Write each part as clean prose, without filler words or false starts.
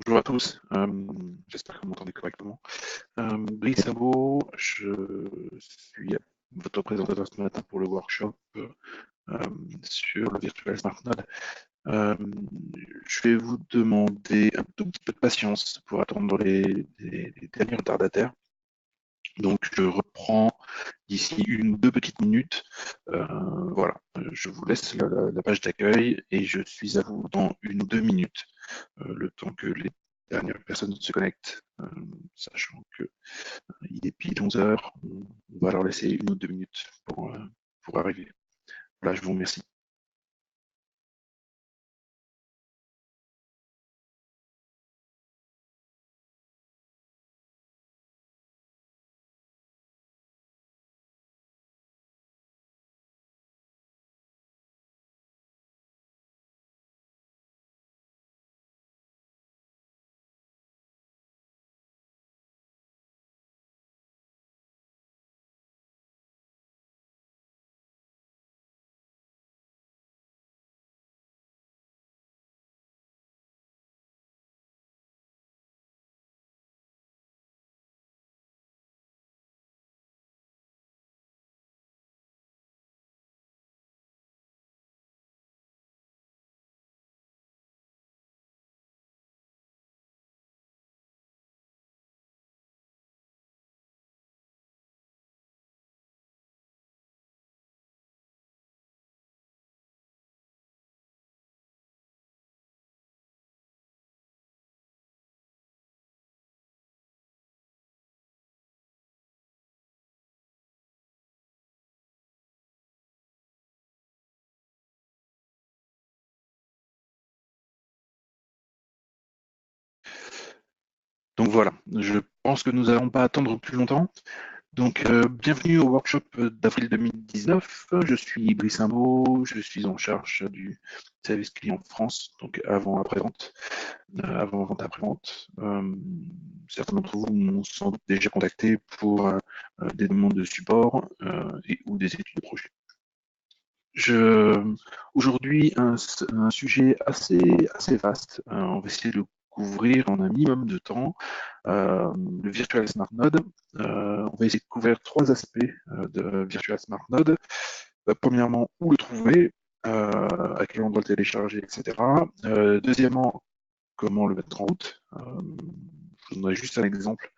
Bonjour à tous, j'espère que vous m'entendez correctement. Brice Sabot, je suis votre présentateur ce matin pour le workshop sur le Virtual Smart Node. Je vais vous demander un tout petit peu de patience pour attendre les derniers retardataires. Donc je reprends d'ici 1 ou 2 petites minutes. Voilà, je vous laisse la page d'accueil et je suis à vous dans 1 ou 2 minutes, le temps que les dernières personnes se connectent, sachant que il est pile 11 heures, on va leur laisser 1 ou 2 minutes pour arriver. Voilà, je vous remercie. Donc voilà, je pense que nous n'allons pas attendre plus longtemps. Donc, bienvenue au workshop d'avril 2019. Je suis Brice Simbaud, je suis en charge du service client France, donc avant-après-vente, avant-vente, après-vente. Certains d'entre vous m'ont sans doute déjà contacté pour des demandes de support ou des études de projet. Aujourd'hui, un sujet assez vaste. On va essayer de le couvrir en un minimum de temps. Le Virtual Smart Node. On va essayer de couvrir 3 aspects de Virtual Smart Node. Premièrement, où le trouver, à quel endroit le télécharger, etc. Deuxièmement, comment le mettre en route. Je vous donnerai juste un exemple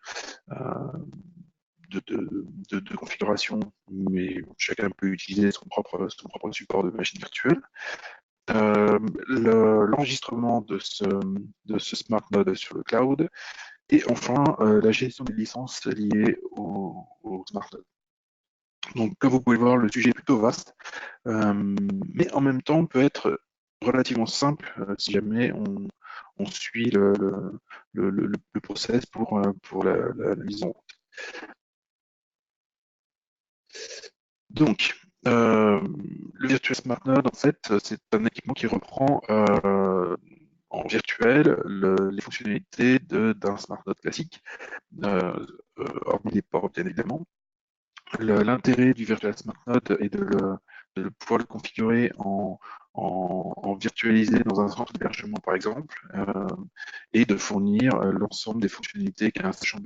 de configuration, mais chacun peut utiliser son propre support de machine virtuelle. L'enregistrement de ce smart node sur le cloud, et enfin la gestion des licences liées au smart node. Donc comme vous pouvez le voir, le sujet est plutôt vaste, mais en même temps peut être relativement simple si jamais on suit le process pour la mise en route. Donc, le Virtual Smart Node, en fait, c'est un équipement qui reprend en virtuel les fonctionnalités d'un Smart Node classique, hormis les ports, bien évidemment. L'intérêt du Virtual Smart Node est de pouvoir le configurer en virtualisé dans un centre d'hébergement, par exemple, et de fournir l'ensemble des fonctionnalités qu'un Session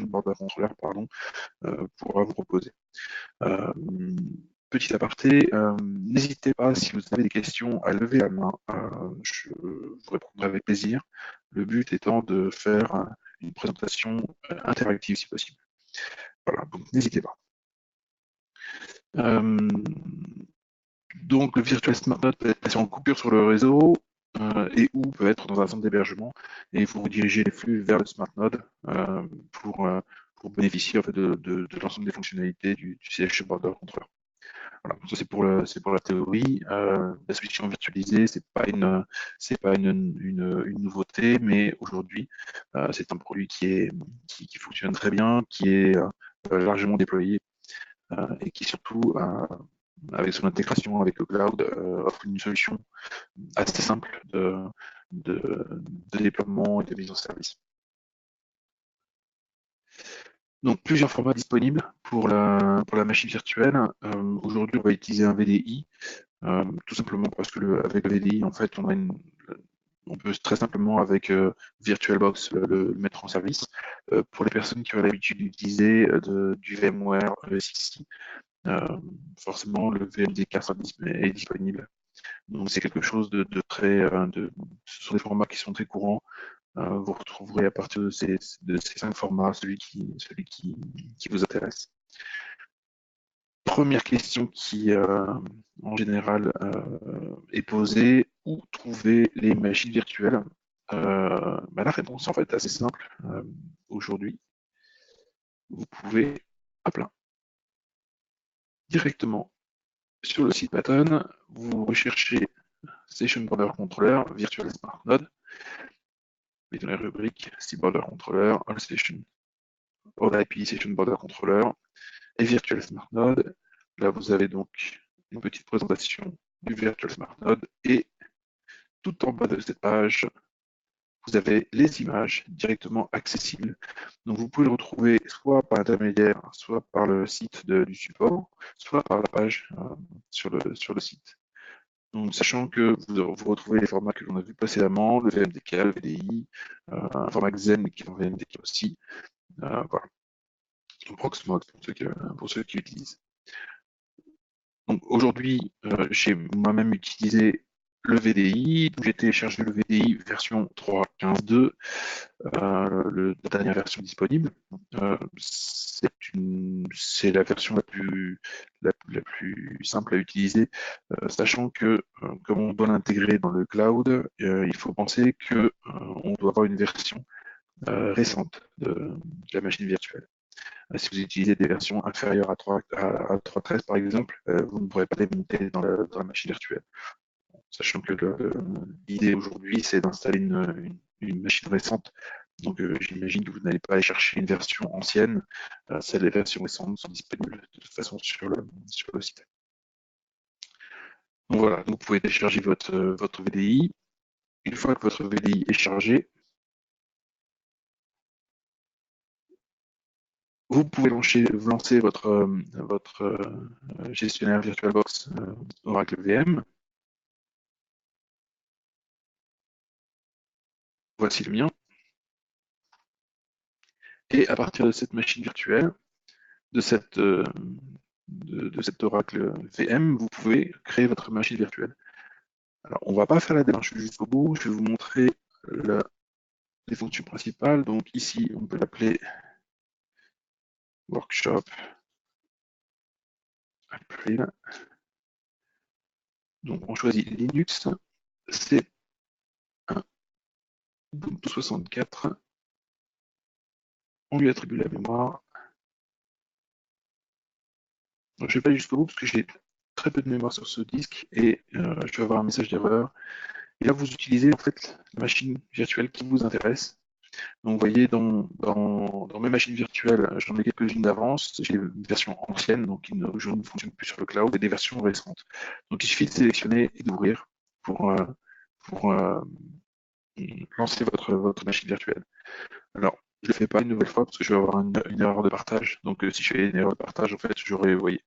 Border Controller pourra vous proposer. Petit aparté, n'hésitez pas, si vous avez des questions, à lever la main. Je vous répondrai avec plaisir. Le but étant de faire une présentation interactive si possible. Voilà, donc n'hésitez pas. Donc le Virtual Smart Node peut être placé en coupure sur le réseau et ou peut être dans un centre d'hébergement, et il faut rediriger les flux vers le Smart Node pour bénéficier en fait, de l'ensemble des fonctionnalités du CH Border Controller. Voilà, ça c'est pour la théorie. La solution virtualisée, c'est pas une nouveauté, mais aujourd'hui, c'est un produit qui fonctionne très bien, qui est largement déployé et qui surtout, avec son intégration avec le cloud, offre une solution assez simple de déploiement et de mise en service. Donc plusieurs formats disponibles pour la machine virtuelle. Aujourd'hui, on va utiliser un VDI. Tout simplement parce que avec le VDI, en fait, on a On peut très simplement avec VirtualBox le mettre en service. Pour les personnes qui ont l'habitude d'utiliser du VMware ESXi, forcément le VMDK est disponible. Donc c'est quelque chose de très, ce sont des formats qui sont très courants. Vous retrouverez à partir de ces 5 formats celui qui vous intéresse. Première question qui, en général, est posée, où trouver les machines virtuelles? La réponse en fait est assez simple. Aujourd'hui, vous pouvez, hop là, directement sur le site Patton, vous recherchez Session Border Controller Virtual Smart Node, et dans la rubrique Site Border Controller, All IP Session Border Controller et Virtual Smart Node. Là, vous avez donc une petite présentation du Virtual Smart Node et tout en bas de cette page, vous avez les images directement accessibles. Donc vous pouvez le retrouver soit par l'intermédiaire, soit par le site du support, soit par la page sur le site. Donc, sachant que vous retrouvez les formats que l'on a vus précédemment, le VMDK, le VDI, un format Xen qui est en VMDK aussi, voilà. Proxmox pour ceux qui utilisent. Donc aujourd'hui, j'ai moi-même utilisé le VDI, j'ai téléchargé le VDI version 3.15.2, la dernière version disponible. C'est la version la plus simple à utiliser, sachant que comme on doit l'intégrer dans le cloud, il faut penser que on doit avoir une version récente de la machine virtuelle. Si vous utilisez des versions inférieures à 3.13 par exemple, vous ne pourrez pas les monter dans la machine virtuelle. Sachant que l'idée aujourd'hui, c'est d'installer une machine récente. Donc j'imagine que vous n'allez pas aller chercher une version ancienne. Celles des versions récentes sont disponibles de toute façon sur le site. Donc voilà, vous pouvez télécharger votre VDI. Une fois que votre VDI est chargé, vous pouvez lancer votre gestionnaire VirtualBox Oracle VM. Voici le mien. Et à partir de cette machine virtuelle, de cette Oracle VM, vous pouvez créer votre machine virtuelle. Alors, on ne va pas faire la démarche jusqu'au bout. Je vais vous montrer les fonctions principales. Donc ici, on peut l'appeler Workshop April. Donc on choisit Linux, c'est un Ubuntu 64. On lui attribue la mémoire. Donc, je vais pas aller jusqu'au bout parce que j'ai très peu de mémoire sur ce disque et je vais avoir un message d'erreur. Et là, vous utilisez en fait la machine virtuelle qui vous intéresse. Donc, vous voyez, dans mes machines virtuelles, j'en ai quelques-unes d'avance. J'ai des versions anciennes, donc qui ne fonctionnent plus sur le cloud, et des versions récentes. Donc, il suffit de sélectionner et d'ouvrir pour lancer votre machine virtuelle. Alors, je ne le fais pas une nouvelle fois parce que je vais avoir une erreur de partage. Donc, si je fais une erreur de partage, en fait, vous voyez,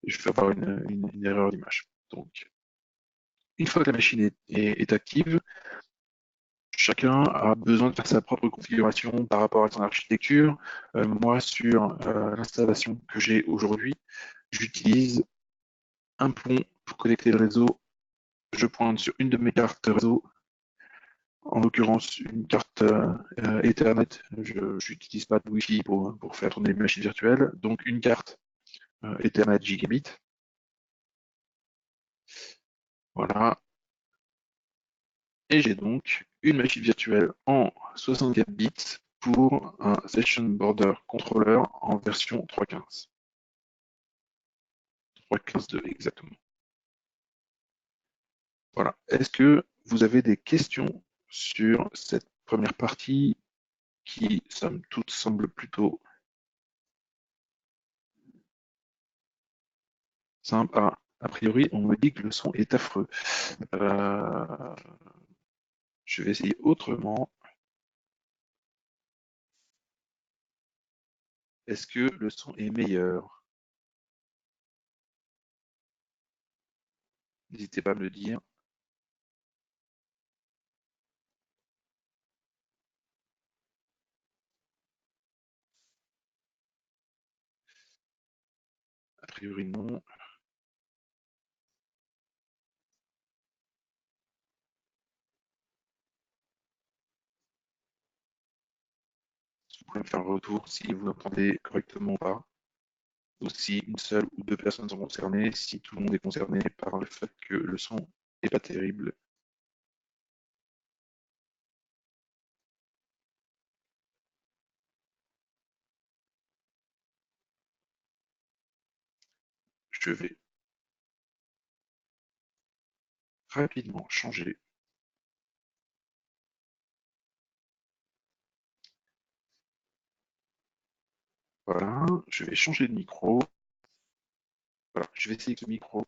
je vais avoir une erreur d'image. Donc, une fois que la machine est active, chacun a besoin de faire sa propre configuration par rapport à son architecture. Moi, sur l'installation que j'ai aujourd'hui, j'utilise un pont pour connecter le réseau. Je pointe sur une de mes cartes réseau, en l'occurrence une carte Ethernet. Je n'utilise pas de Wi-Fi pour faire tourner les machines virtuelles. Donc une carte Ethernet Gigabit. Voilà. Et j'ai donc une machine virtuelle en 64 bits pour un Session Border Controller en version 3.15. 3.15.2 exactement. Voilà. Est-ce que vous avez des questions sur cette première partie qui, somme toute, semble plutôt simple? A priori, on me dit que le son est affreux. Je vais essayer autrement. Est-ce que le son est meilleur? N'hésitez pas à me le dire. priori non. Vous pouvez me faire un retour si vous m'entendez correctement ou pas, ou si une seule ou deux personnes sont concernées, si tout le monde est concerné par le fait que le son n'est pas terrible. Je vais rapidement changer. Voilà, je vais changer de micro. Voilà, je vais essayer ce micro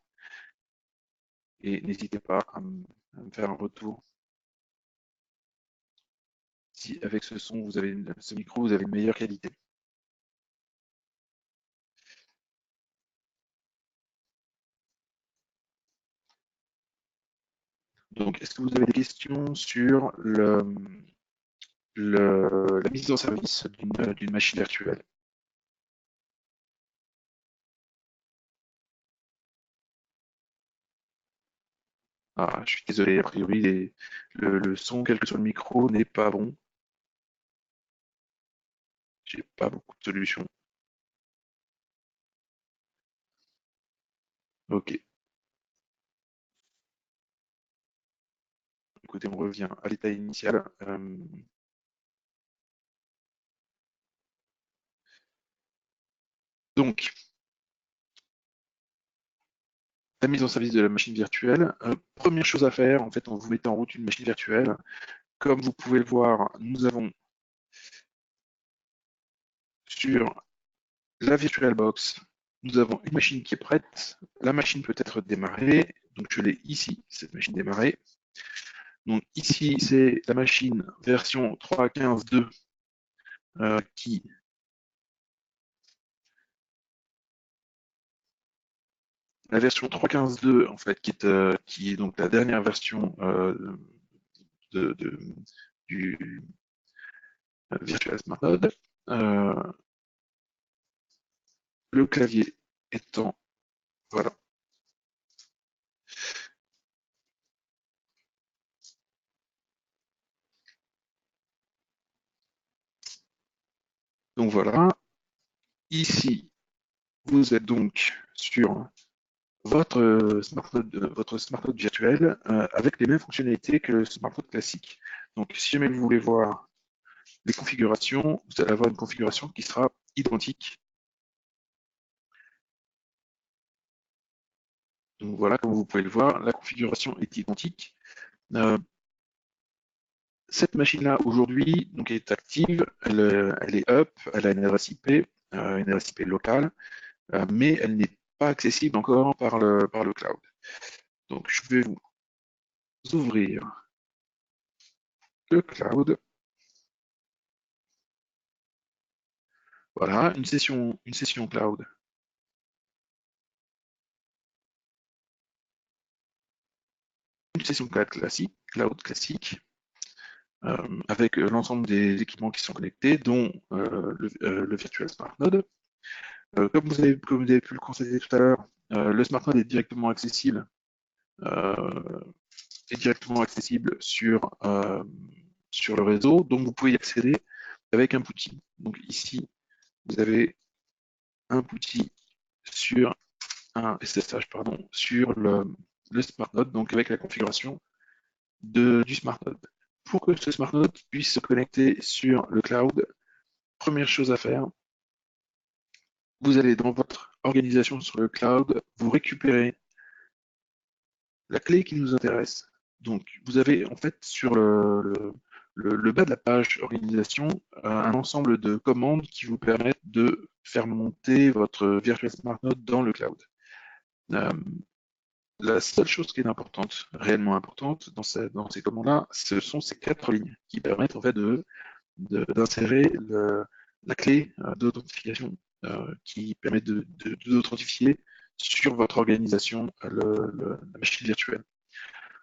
et n'hésitez pas à me faire un retour si avec ce son, ce micro, vous avez une meilleure qualité. Donc, est-ce que vous avez des questions sur la mise en service d'une machine virtuelle? Ah, je suis désolé, a priori, le son, quel que soit le micro, n'est pas bon. J'ai pas beaucoup de solutions. Ok, écoutez, on revient à l'état initial. Donc, la mise en service de la machine virtuelle. Première chose à faire, en fait, en vous mettant en route une machine virtuelle, comme vous pouvez le voir, nous avons sur la VirtualBox, nous avons une machine qui est prête. La machine peut être démarrée. Donc, je l'ai ici, cette machine démarrée. Donc, ici, c'est la machine version 3.15.2 qui la version 3.15.2 en fait qui est donc la dernière version de, de, du Virtual Smart Node. Le clavier étant voilà. Donc voilà. Ici, vous êtes donc sur votre smartphone virtuel avec les mêmes fonctionnalités que le smartphone classique. Donc, si jamais vous voulez voir les configurations, vous allez avoir une configuration qui sera identique. Donc voilà, comme vous pouvez le voir, la configuration est identique. Euh, cette machine-là, aujourd'hui, donc est active, elle est up, elle a une adresse IP locale, mais elle n'est pas accessible encore par le cloud. Donc, je vais vous ouvrir le cloud. Voilà, une session cloud. Une session cloud classique, avec l'ensemble des équipements qui sont connectés, dont le Virtual Smart Node. Comme vous avez pu le constater tout à l'heure, le Smart Node euh, est directement accessible sur le réseau, donc vous pouvez y accéder avec un PuTTY. Donc ici, vous avez un PuTTY sur un SSH pardon, sur le Smart Node, donc avec la configuration du Smart Node. Pour que ce Smart Node puisse se connecter sur le cloud, première chose à faire, vous allez dans votre organisation sur le cloud, vous récupérez la clé qui nous intéresse. Donc, vous avez en fait sur le bas de la page organisation un ensemble de commandes qui vous permettent de faire monter votre Virtual Smart Node dans le cloud. Euh, la seule chose qui est importante, réellement importante dans ces commandes-là, ce sont ces 4 lignes qui permettent en fait d'insérer la clé d'authentification qui permet d'authentifier sur votre organisation la machine virtuelle.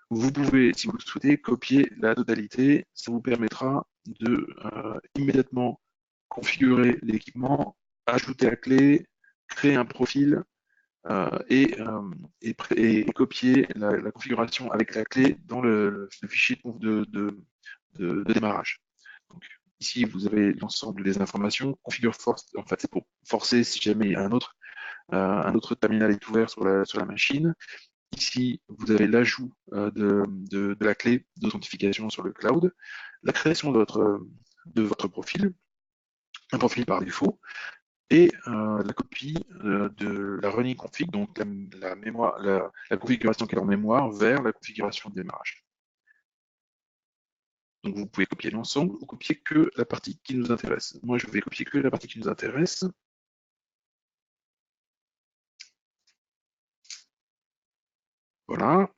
Vous pouvez, si vous le souhaitez, copier la totalité. Ça vous permettra de immédiatement configurer l'équipement, ajouter la clé, créer un profil et copier la configuration avec la clé dans le fichier de démarrage. Donc, ici, vous avez l'ensemble des informations. Configure force, en fait, c'est pour forcer si jamais un autre terminal est ouvert sur la machine. Ici, vous avez l'ajout de la clé d'authentification sur le cloud, la création de votre profil, un profil par défaut, et la copie de la running config, donc la configuration qui est en mémoire vers la configuration de démarrage. Donc vous pouvez copier l'ensemble ou copier que la partie qui nous intéresse. Moi, je vais copier que la partie qui nous intéresse. Voilà.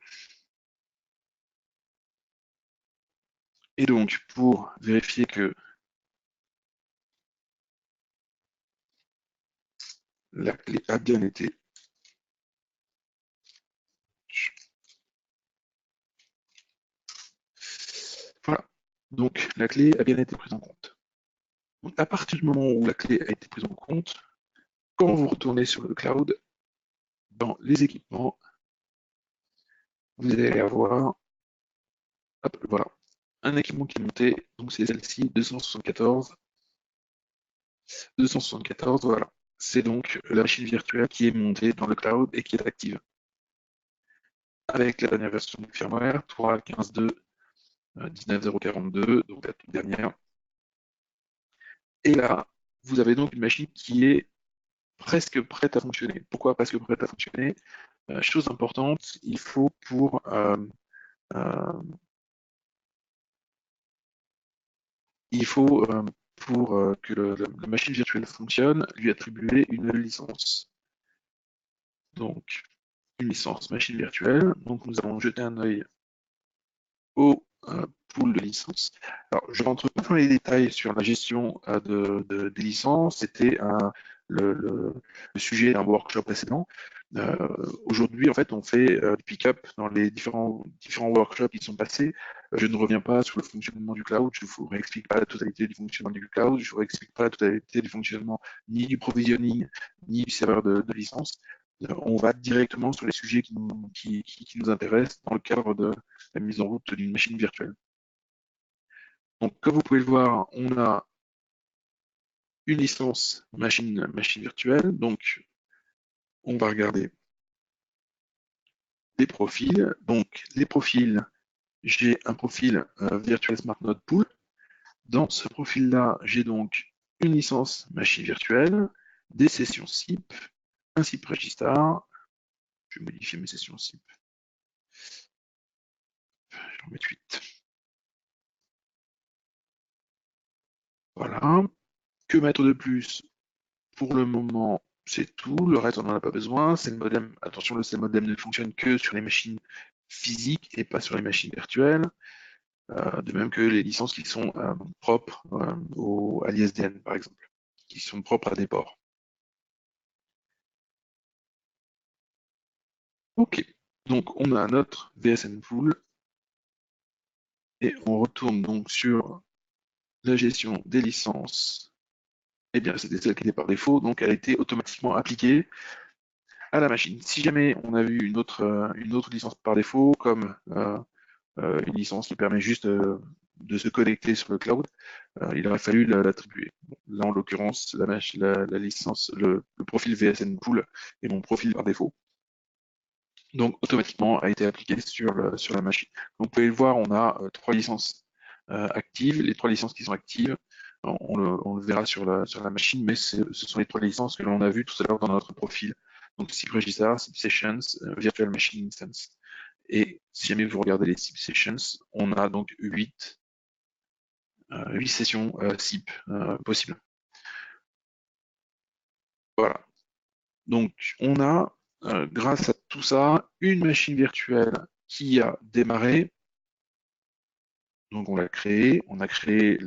Et donc, pour vérifier que la clé a bien été voilà. Donc, la clé a bien été prise en compte. Donc, à partir du moment où la clé a été prise en compte, quand vous retournez sur le cloud, dans les équipements, vous allez avoir, hop, voilà, un équipement qui est monté, donc c'est celle-ci, 274. 274, voilà. C'est donc la machine virtuelle qui est montée dans le cloud et qui est active. Avec la dernière version du firmware, 3.15.2, 19.042, donc la toute dernière. Et là, vous avez donc une machine qui est presque prête à fonctionner. Pourquoi presque prête à fonctionner? Chose importante, il faut euh, pour que la machine virtuelle fonctionne, lui attribuer une licence. Donc, une licence machine virtuelle. Donc, nous allons jeter un œil au pool de licences. Alors, je ne rentre pas dans les détails sur la gestion des licences. C'était le sujet d'un workshop précédent. Aujourd'hui, en fait, on fait du pick-up dans les différents workshops qui sont passés. Je ne reviens pas sur le fonctionnement du cloud. Je ne vous réexplique pas la totalité du fonctionnement du cloud. Je ne vous réexplique pas la totalité du fonctionnement ni du provisioning, ni du serveur de licence. On va directement sur les sujets qui nous intéressent dans le cadre de la mise en route d'une machine virtuelle. Donc, comme vous pouvez le voir, on a une licence machine virtuelle. Donc, on va regarder des profils. Donc, les profils, j'ai un profil Virtual Smart Node Pool. Dans ce profil-là, j'ai donc une licence machine virtuelle, des sessions SIP, un SIP Registar. Je vais modifier mes sessions SIP. Je vais en mettre 8. Voilà. Que mettre de plus? Pour le moment, c'est tout. Le reste, on n'en a pas besoin. C'est le modem. Attention, le modem ne fonctionne que sur les machines physiques et pas sur les machines virtuelles. De même que les licences qui sont propres à l'ISDN, par exemple, qui sont propres à des ports. OK. Donc, on a notre VSN pool et on retourne donc sur la gestion des licences. Eh bien, c'était celle qui était par défaut, donc elle a été automatiquement appliquée à la machine. Si jamais on a vu une autre licence par défaut, comme une licence qui permet juste de se connecter sur le cloud, il aurait fallu l'attribuer. Bon, là, en l'occurrence, la licence, le profil VSN Pool est mon profil par défaut. Donc, automatiquement, a été appliqué sur la machine. Donc, vous pouvez le voir, on a 3 licences actives. Les 3 licences qui sont actives, on le verra sur la machine, mais ce sont les 3 licences que l'on a vues tout à l'heure dans notre profil. Donc, SIP Register, SIP Sessions, Virtual Machine Instance. Et si jamais vous regardez les SIP Sessions, on a donc 8 sessions SIP possibles. Voilà. Donc, on a, grâce à tout ça, une machine virtuelle qui a démarré. Donc, on l'a créée. On a créé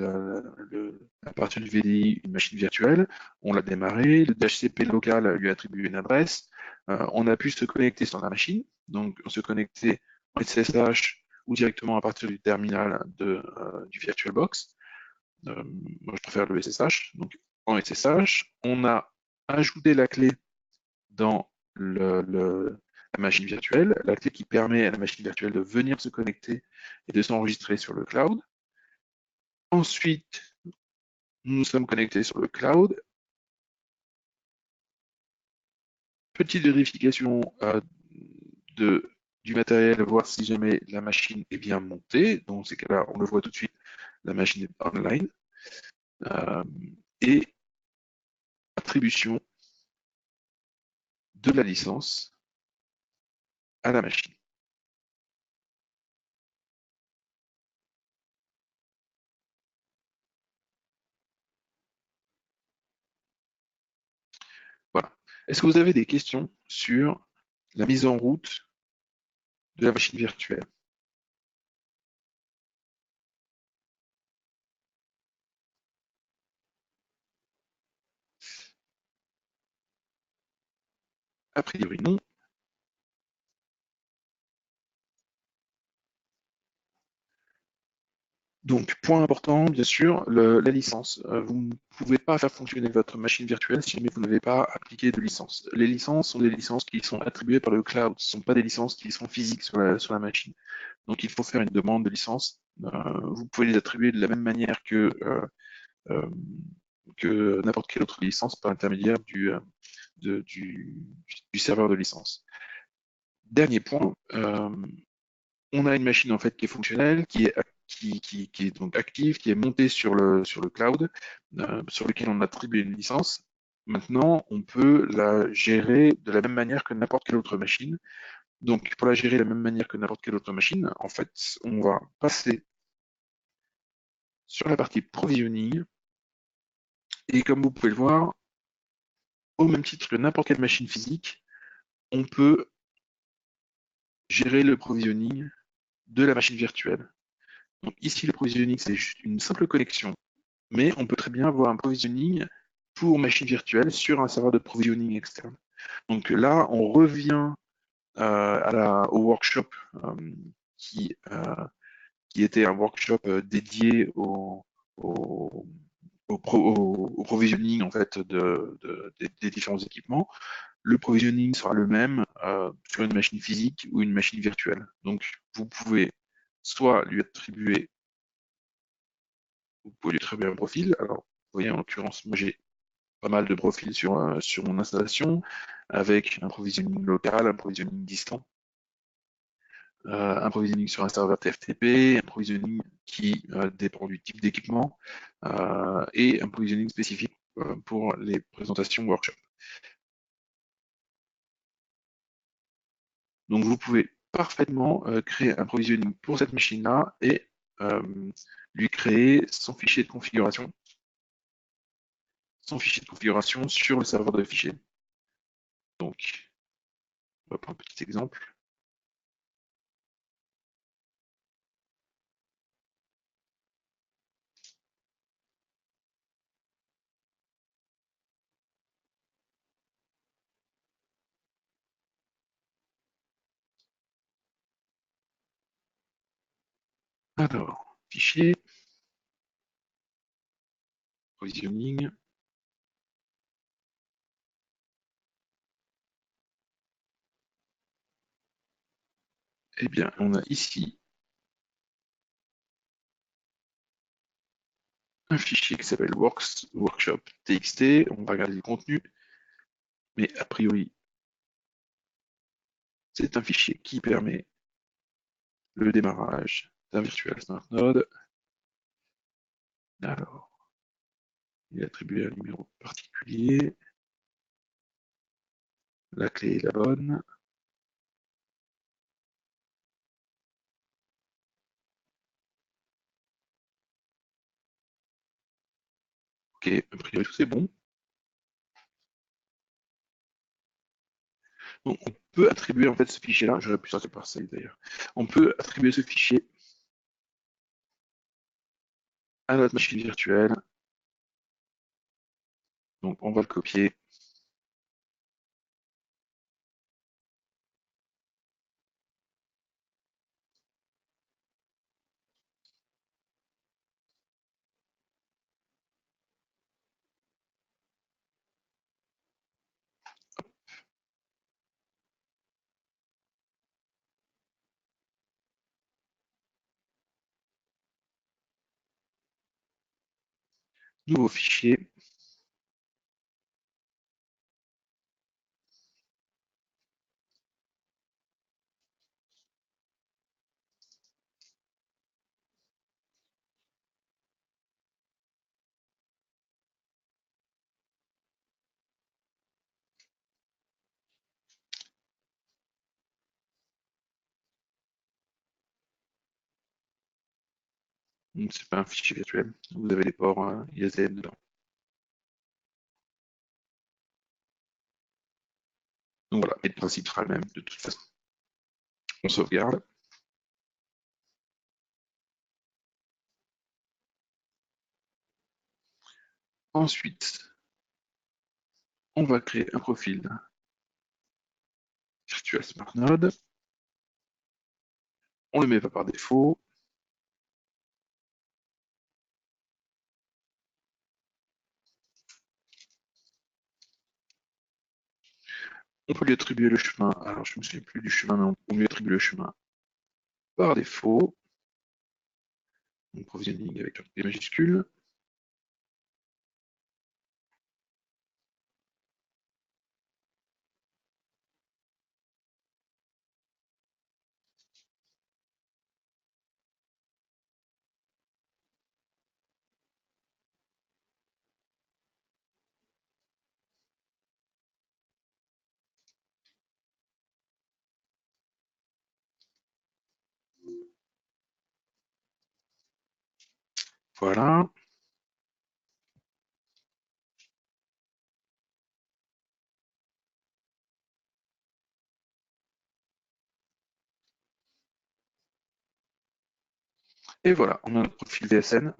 à partir du VDI une machine virtuelle. On l'a démarré. Le DHCP local lui a attribué une adresse. On a pu se connecter sur la machine. Donc, on se connecter en SSH ou directement à partir du terminal du VirtualBox. Moi, je préfère le SSH. Donc, en SSH, on a ajouté la clé dans la machine virtuelle, la clé qui permet à la machine virtuelle de venir se connecter et de s'enregistrer sur le cloud. Ensuite, nous sommes connectés sur le cloud. Petite vérification du matériel, voir si jamais la machine est bien montée. Dans ces cas-là, on le voit tout de suite, la machine est online. Et attribution de la licence à la machine. Voilà. Est-ce que vous avez des questions sur la mise en route de la machine virtuelle? A priori, non. Donc, point important, bien sûr, la licence. Vous ne pouvez pas faire fonctionner votre machine virtuelle si jamais vous n'avez pas appliqué de licence. Les licences sont des licences qui sont attribuées par le cloud. Ce ne sont pas des licences qui sont physiques sur la machine. Donc, il faut faire une demande de licence. Vous pouvez les attribuer de la même manière euh, que n'importe quelle autre licence par l'intermédiaire du serveur de licence. Dernier point, on a une machine en fait qui est fonctionnelle, qui est donc active, qui est montée sur le cloud, sur lequel on attribue une licence. Maintenant, on peut la gérer de la même manière que n'importe quelle autre machine. Donc, pour la gérer de la même manière que n'importe quelle autre machine, en fait, on va passer sur la partie provisioning. Et comme vous pouvez le voir, au même titre que n'importe quelle machine physique, on peut gérer le provisioning de la machine virtuelle. Donc ici, le provisioning, c'est juste une simple connexion, mais on peut très bien avoir un provisioning pour machine virtuelle sur un serveur de provisioning externe. Donc là, on revient au workshop euh, qui, euh, qui était un workshop dédié au provisioning en fait des différents équipements. Le provisioning sera le même sur une machine physique ou une machine virtuelle. Donc vous pouvez soit lui attribuer, vous pouvez lui attribuer un profil. Alors, vous voyez, en l'occurrence, moi j'ai pas mal de profils sur mon installation, avec un provisioning local, un provisioning distant, un provisioning sur un serveur TFTP, un provisioning qui dépend du type d'équipement, et un provisioning spécifique pour les présentations workshop. Donc vous pouvez parfaitement créer un provisioning pour cette machine-là et euh, lui créer son fichier de configuration sur le serveur de fichiers. Donc, on va prendre un petit exemple. Alors, fichier, provisioning. Eh bien, on a ici un fichier qui s'appelle workshop.txt. On va regarder le contenu, mais a priori, c'est un fichier qui permet le démarrage d'un virtual smart node. Alors, il est attribué un numéro particulier. La clé est la bonne. Ok, a priori, tout c'est bon. Donc, on peut attribuer en fait ce fichier-là, j'aurais pu sortir par ça d'ailleurs. On peut attribuer ce fichier à notre machine virtuelle. Donc, on va le copier. nouveau fichier. C'est pas un fichier virtuel. Vous avez les ports ISDN dedans. Donc voilà, et le principe sera le même de toute façon. On sauvegarde. Ensuite, on va créer un profil Virtual Smart Node. On le met pas par défaut. On peut lui attribuer le chemin. Alors, je ne me souviens plus du chemin, mais on lui attribue le chemin par défaut. Donc, provisioning avec des majuscules. Voilà. Et voilà, on a notre profil VSN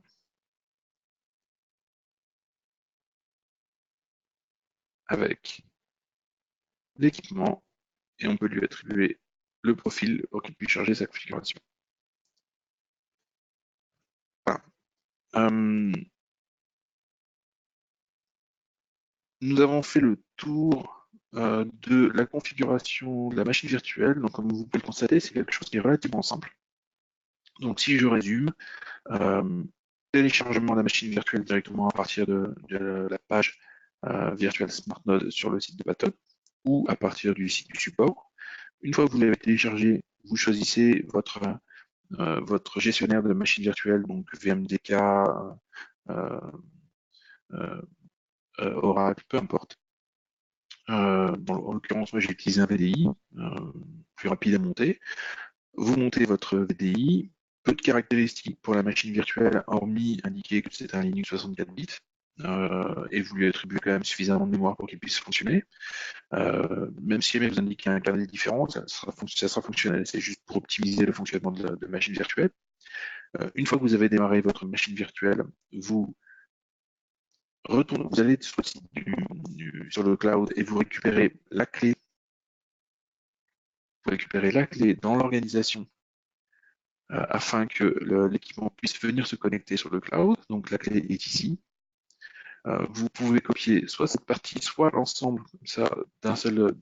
avec l'équipement et on peut lui attribuer le profil pour qu'il puisse charger sa configuration. Voilà. Nous avons fait le tour de la configuration de la machine virtuelle. Donc, comme vous pouvez le constater, c'est quelque chose qui est relativement simple. Donc, si je résume, téléchargement de la machine virtuelle directement à partir de la page Virtual Smart Node sur le site de Baton ou à partir du site du support. Une fois que vous l'avez téléchargé, vous choisissez votre gestionnaire de machine virtuelle, donc VMDK, euh, euh, Oracle, peu importe. En l'occurrence, moi j'ai utilisé un VDI, plus rapide à monter. Vous montez votre VDI, peu de caractéristiques pour la machine virtuelle, hormis indiquer que c'est un Linux 64 bits, et vous lui attribuez quand même suffisamment de mémoire pour qu'il puisse fonctionner. Même si vous indiquez un kernel différent, ça sera fonctionnel. C'est juste pour optimiser le fonctionnement de la machine virtuelle. Une fois que vous avez démarré votre machine virtuelle, vous allez sur le site sur le cloud et vous récupérez la clé. Vous récupérez la clé dans l'organisation afin que l'équipement puisse venir se connecter sur le cloud. Donc la clé est ici. Vous pouvez copier soit cette partie, soit l'ensemble comme ça d'un seul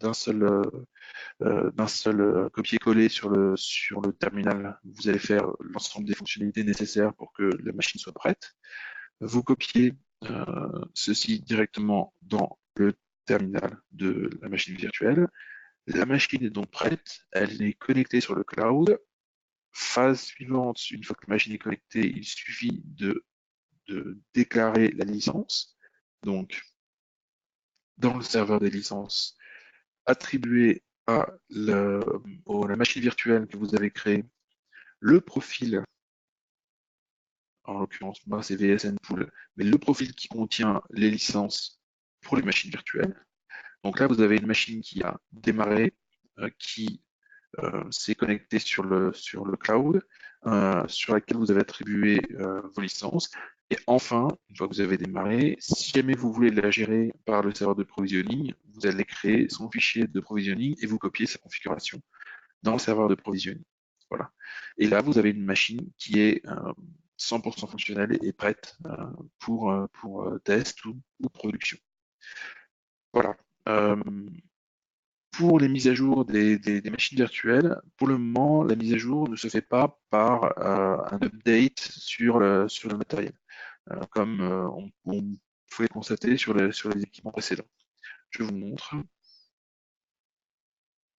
copier-coller sur le terminal. Vous allez faire l'ensemble des fonctionnalités nécessaires pour que la machine soit prête. Vous copiez ceci directement dans le terminal de la machine virtuelle. La machine est donc prête, elle est connectée sur le cloud. Phase suivante, une fois que la machine est connectée, il suffit de déclarer la licence. Donc, dans le serveur des licences, attribuer à la machine virtuelle que vous avez créée le profil, en l'occurrence, moi c'est VSN Pool, mais le profil qui contient les licences pour les machines virtuelles. Donc là, vous avez une machine qui a démarré, qui s'est connectée sur le cloud, sur laquelle vous avez attribué vos licences. Et enfin, une fois que vous avez démarré, si jamais vous voulez la gérer par le serveur de provisioning, vous allez créer son fichier de provisioning et vous copiez sa configuration dans le serveur de provisioning. Voilà. Et là, vous avez une machine qui est 100% fonctionnelle et prête pour test ou production. Voilà. Pour les mises à jour des machines virtuelles, pour le moment, la mise à jour ne se fait pas par un update sur le matériel. comme on pouvait constater sur les équipements précédents. Je vous montre.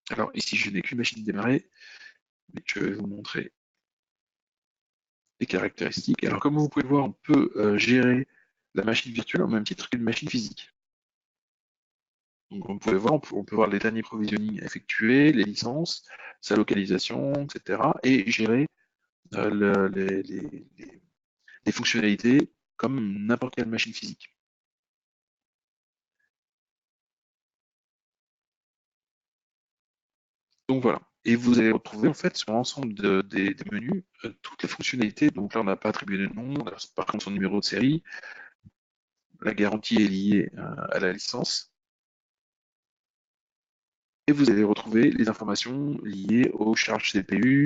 Alors ici, je n'ai qu'une machine démarrée, mais je vais vous montrer les caractéristiques. Alors comme vous pouvez le voir, on peut gérer la machine virtuelle au même titre qu'une machine physique. Donc on peut voir, on peut voir les derniers provisioning effectués, les licences, sa localisation, etc. et gérer les fonctionnalités comme n'importe quelle machine physique. Donc voilà. Et vous allez retrouver en fait sur l'ensemble des menus toutes les fonctionnalités. Donc là, on n'a pas attribué de nom, on a par contre son numéro de série. La garantie est liée à la licence. Et vous allez retrouver les informations liées aux charges CPU,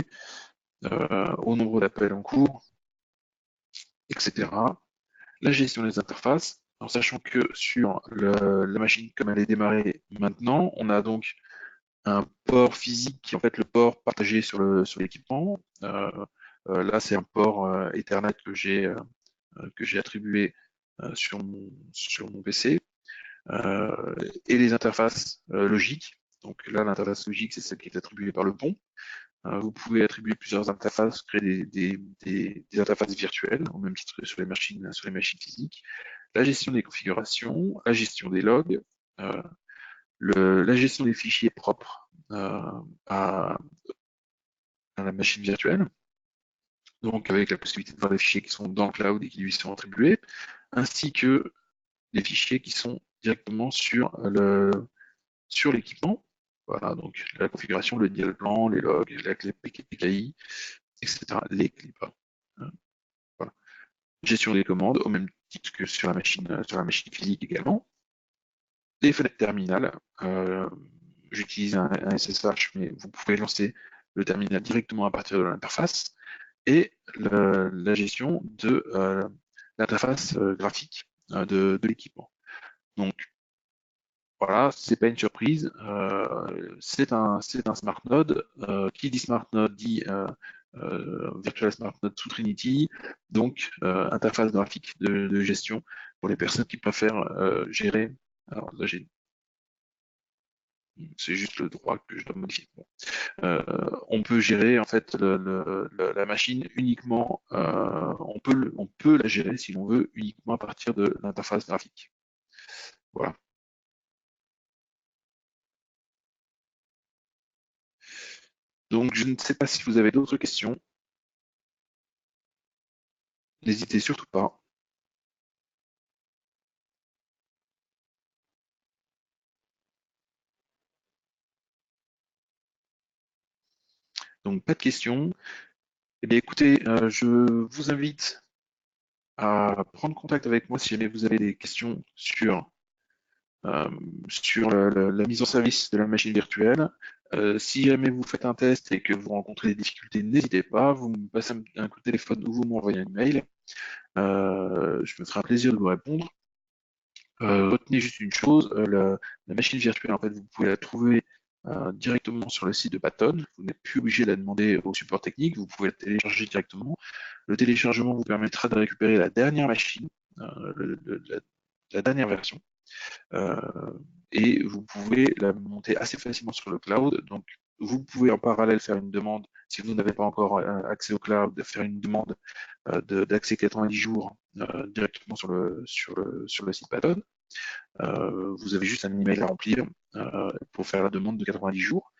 au nombre d'appels en cours, etc. La gestion des interfaces, en sachant que sur la machine, comme elle est démarrée maintenant, on a donc un port physique qui est en fait le port partagé sur l'équipement. Là, c'est un port Ethernet que j'ai attribué sur mon PC. Et les interfaces logiques. Donc là, l'interface logique, c'est celle qui est attribuée par le pont. Vous pouvez attribuer plusieurs interfaces, créer des interfaces virtuelles, au même titre que sur les machines physiques. La gestion des configurations, la gestion des logs, euh, la gestion des fichiers propres à la machine virtuelle, donc avec la possibilité de voir les fichiers qui sont dans le cloud et qui lui sont attribués, ainsi que les fichiers qui sont directement sur l'équipement. Voilà, donc la configuration, le dial plan, les logs, la clé PKI, etc. Les clés, pardon. Voilà. Gestion des commandes, au même titre que sur la machine physique également. Les fenêtres terminales, j'utilise un SSH, mais vous pouvez lancer le terminal directement à partir de l'interface. Et la gestion de l'interface graphique de l'équipement. Donc voilà, c'est pas une surprise, c'est un smart node. Qui dit smart node dit virtual smart node sous Trinity, donc interface graphique de gestion pour les personnes qui préfèrent gérer. Alors là, c'est juste le droit que je dois modifier. Bon. On peut gérer en fait la machine uniquement, on peut la gérer si l'on veut uniquement à partir de l'interface graphique. Voilà. Donc je ne sais pas si vous avez d'autres questions. N'hésitez surtout pas. Donc pas de questions. Eh bien écoutez, je vous invite à prendre contact avec moi si jamais vous avez des questions euh, sur la mise en service de la machine virtuelle. Si jamais vous faites un test et que vous rencontrez des difficultés, n'hésitez pas, vous me passez un coup de téléphone ou vous m'envoyez un email. Je me ferai un plaisir de vous répondre. Retenez juste une chose, la machine virtuelle, en fait, vous pouvez la trouver directement sur le site de Patton. Vous n'êtes plus obligé de la demander au support technique, vous pouvez la télécharger directement. Le téléchargement vous permettra de récupérer la dernière machine, la dernière version. Euh, et vous pouvez la monter assez facilement sur le cloud. Donc, vous pouvez en parallèle faire une demande, si vous n'avez pas encore accès au cloud, de faire une demande d'accès 90 jours directement sur le site Patton. Vous avez juste un email à remplir pour faire la demande de 90 jours.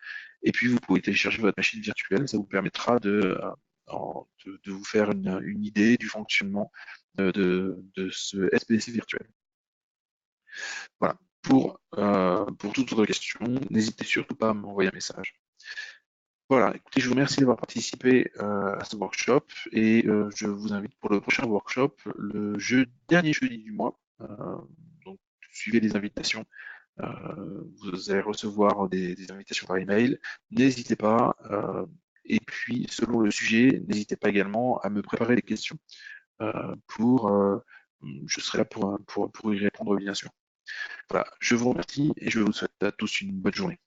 Et puis, vous pouvez télécharger votre machine virtuelle. Ça vous permettra de vous faire une idée du fonctionnement de ce SPDC virtuel. Voilà. Pour toute autre question, n'hésitez surtout pas à m'envoyer un message. Voilà, écoutez, je vous remercie d'avoir participé à ce workshop et je vous invite pour le prochain workshop dernier jeudi du mois. Donc, suivez les invitations. Vous allez recevoir des invitations par email. N'hésitez pas. Et puis, selon le sujet, n'hésitez pas également à me préparer des questions je serai là pour y répondre, bien sûr. Voilà, je vous remercie et je vous souhaite à tous une bonne journée.